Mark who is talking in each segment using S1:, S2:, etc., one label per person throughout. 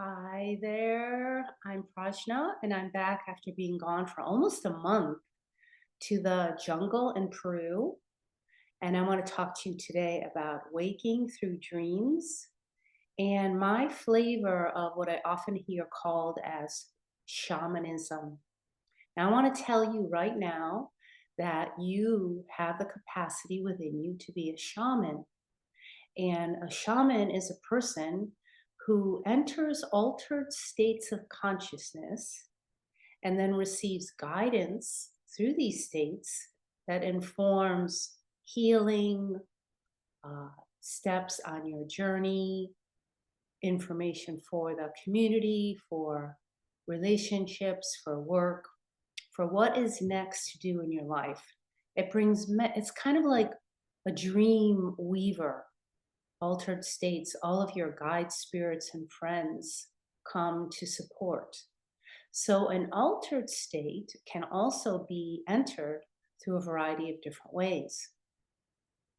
S1: Hi there, I'm Prajna, and I'm back after being gone for almost a month to the jungle in Peru. And I want to talk to you today about waking through dreams and my flavor of what I often hear called as shamanism. Now, I want to tell you right now that you have the capacity within you to be a shaman. And a shaman is a person who enters altered states of consciousness and then receives guidance through these states that informs healing, uh, steps on your journey, information for the community, for relationships, for work, for what is next to do in your life. It's kind of like a dream weaver, altered states, all of your guide spirits and friends come to support. So, an altered state can also be entered through a variety of different ways.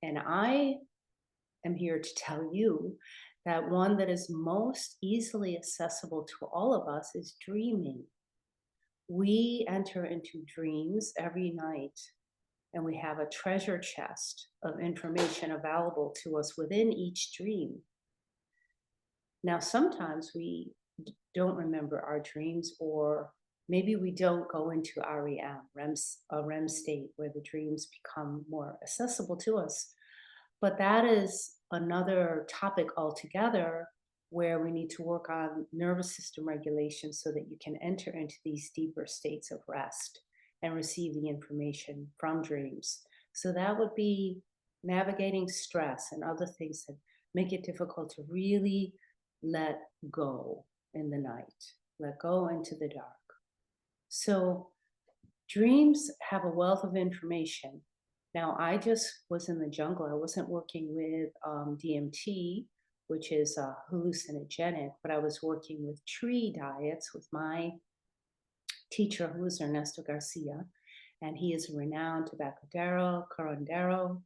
S1: And I am here to tell you that one that is most easily accessible to all of us is dreaming. We enter into dreams every night, and we have a treasure chest of information available to us within each dream. Now, sometimes we don't remember our dreams, or maybe we don't go into a REM state where the dreams become more accessible to us. But that is another topic altogether where we need to work on nervous system regulation so that you can enter into these deeper states of rest and receive the information from dreams. So that would be navigating stress and other things that make it difficult to really let go in the night, let go into the dark. So dreams have a wealth of information. Now, I just was in the jungle. I wasn't working with DMT, which is hallucinogenic, but I was working with tree diets with my teacher, who is Ernesto Garcia, and he is a renowned tabacodero, curandero.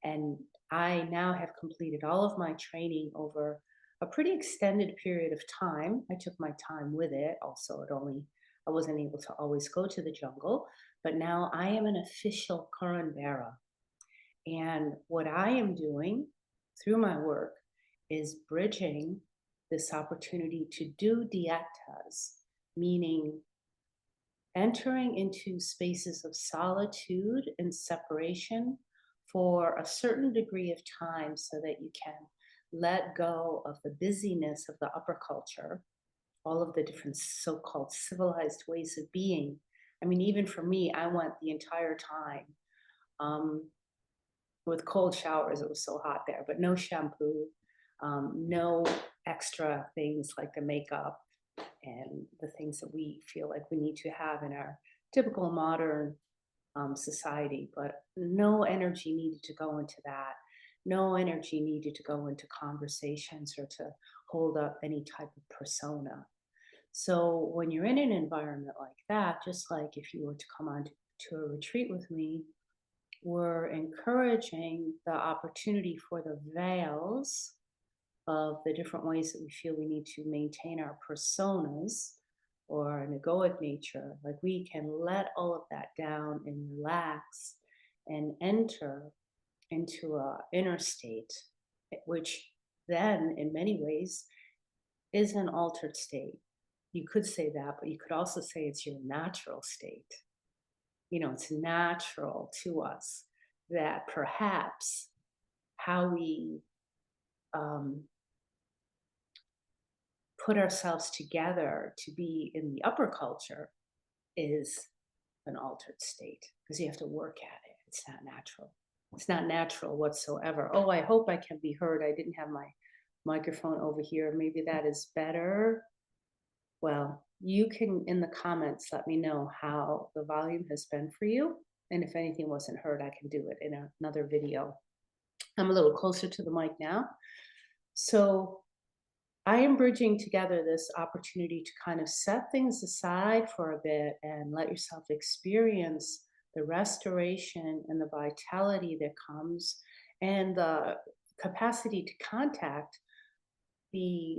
S1: And I now have completed all of my training over a pretty extended period of time. I took my time with it. Also, I wasn't able to always go to the jungle, but now I am an official curandera. And what I am doing through my work is bridging this opportunity to do dietas, meaning entering into spaces of solitude and separation for a certain degree of time so that you can let go of the busyness of the upper culture, all of the different so called civilized ways of being. I mean, even for me, I went the entire time um, with cold showers. It was so hot there, but no shampoo, no extra things like the makeup and the things that we feel like we need to have in our typical modern society, but no energy needed to go into that. No energy needed to go into conversations or to hold up any type of persona. So when you're in an environment like that, just like if you were to come on to a retreat with me, we're encouraging the opportunity for the veils of the different ways that we feel we need to maintain our personas or an egoic nature. Like we can let all of that down and relax and enter into a inner state, which then in many ways is an altered state. You could say that, but you could also say it's your natural state. It's natural to us that perhaps how we um, put ourselves together to be in the upper culture is an altered state because you have to work at it. It's not natural. It's not natural whatsoever. Oh, I hope I can be heard. I didn't have my microphone over here. Maybe that is better. Well, you can in the comments let me know how the volume has been for you. And if anything wasn't heard, I can do it in another video. I'm a little closer to the mic now. So I am bridging together this opportunity to kind of set things aside for a bit and let yourself experience the restoration and the vitality that comes and the capacity to contact the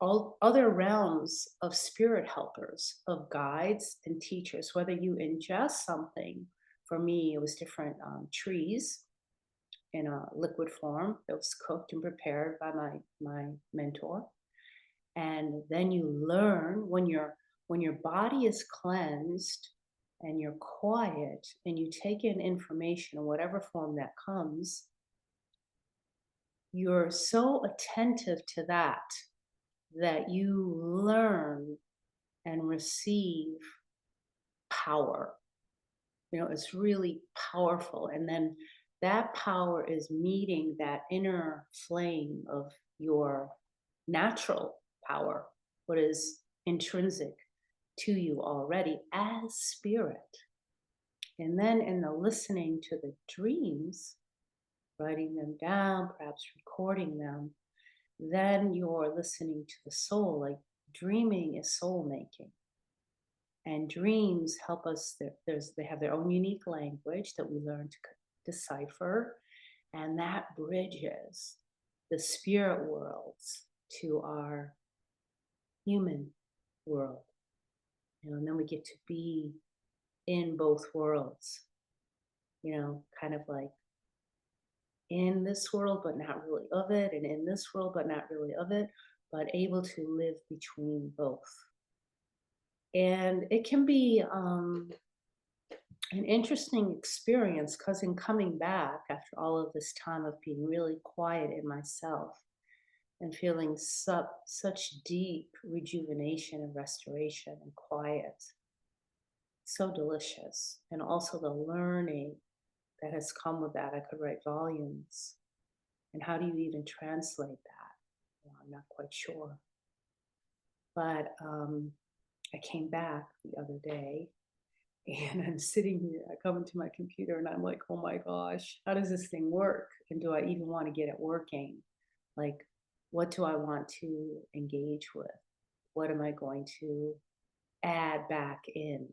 S1: all other realms of spirit helpers, of guides and teachers, whether you ingest something. For me, it was different trees in a liquid form that was cooked and prepared by my mentor. And then you learn when your body is cleansed and you're quiet and you take in information in whatever form that comes, you're so attentive to that that you learn and receive power. It's really powerful. And then that power is meeting that inner flame of your natural power, what is intrinsic to you already as spirit. And then in the listening to the dreams, writing them down, perhaps recording them, then you're listening to the soul. Like dreaming is soul making. And dreams help us. They have their own unique language that we learn to decipher, and that bridges the spirit worlds to our human world. And then we get to be in both worlds, kind of like in this world, but not really of it, and in this world, but not really of it, but able to live between both. And it can be an interesting experience because in coming back after all of this time of being really quiet in myself and feeling such deep rejuvenation and restoration and quiet, so delicious. And also the learning that has come with that. I could write volumes. And how do you even translate that? Well, I'm not quite sure. But I came back the other day and I'm sitting here, I come into my computer and I'm like, oh my gosh, how does this thing work? And do I even want to get it working? Like, what do I want to engage with? What am I going to add back in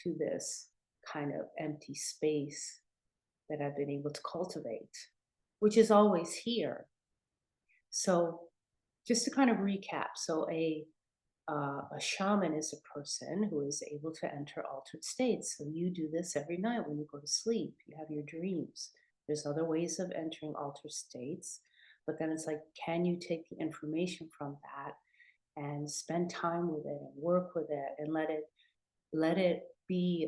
S1: to this kind of empty space that I've been able to cultivate, which is always here? So just to kind of recap, so a shaman is a person who is able to enter altered states. So you do this every night when you go to sleep. You have your dreams. There's other ways of entering altered states, but then it's like, can you take the information from that and spend time with it and work with it and let it be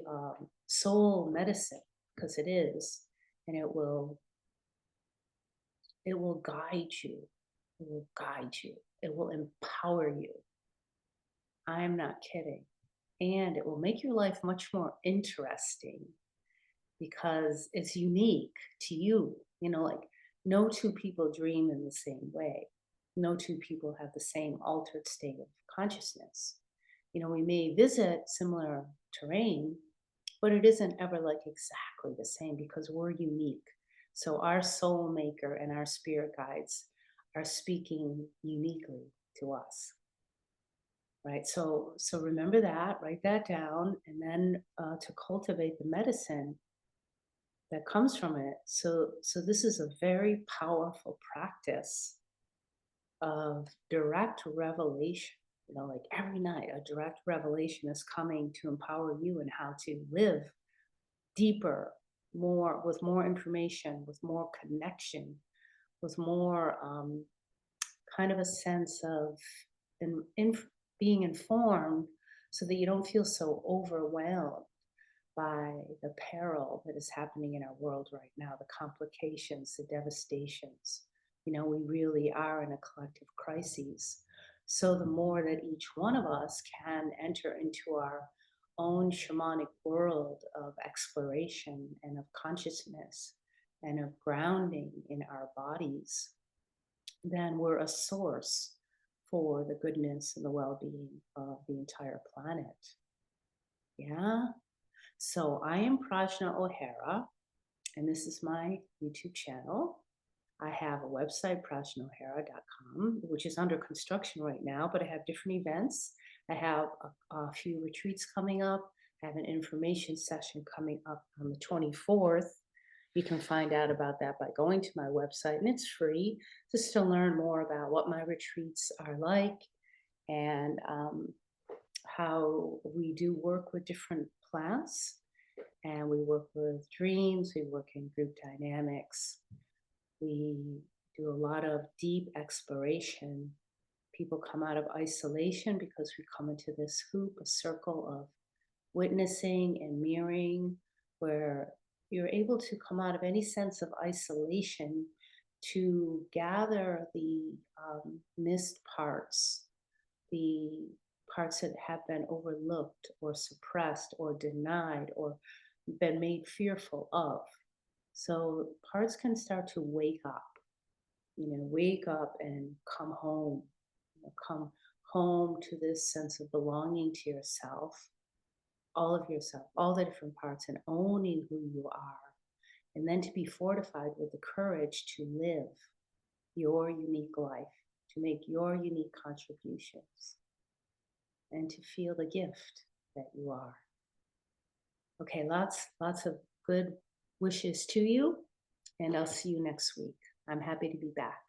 S1: soul medicine, because it is, and it will guide you. It will guide you. It will empower you. I'm not kidding. And it will make your life much more interesting because it's unique to you. Like no two people dream in the same way. No two people have the same altered state of consciousness. We may visit similar terrain, but it isn't ever like exactly the same because we're unique. So our soul maker and our spirit guides are speaking uniquely to us. Right. So remember that, write that down, and then to cultivate the medicine that comes from it. So this is a very powerful practice of direct revelation. Like every night, a direct revelation is coming to empower you in how to live deeper, more with more information, with more connection, with more kind of a sense of being informed so that you don't feel so overwhelmed by the peril that is happening in our world right now, the complications, the devastations. We really are in a collective crisis. So the more that each one of us can enter into our own shamanic world of exploration and of consciousness and of grounding in our bodies, then we're a source for the goodness and the well-being of the entire planet. Yeah. So I am Prajnaohara, and this is my YouTube channel. I have a website, prajnaohara.com, which is under construction right now, but I have different events. I have a few retreats coming up. I have an information session coming up on the 24th, You can find out about that by going to my website, and it's free just to learn more about what my retreats are like and how we do work with different plants. And we work with dreams, we work in group dynamics, we do a lot of deep exploration. People come out of isolation because we come into this hoop, a circle of witnessing and mirroring, where you're able to come out of any sense of isolation to gather the missed parts, the parts that have been overlooked or suppressed or denied or been made fearful of. So parts can start to wake up, wake up and come home, come home to this sense of belonging to yourself, all the different parts, and owning who you are. And then to be fortified with the courage to live your unique life, to make your unique contributions, and to feel the gift that you are. Okay, lots of good wishes to you, and I'll see you next week. I'm happy to be back.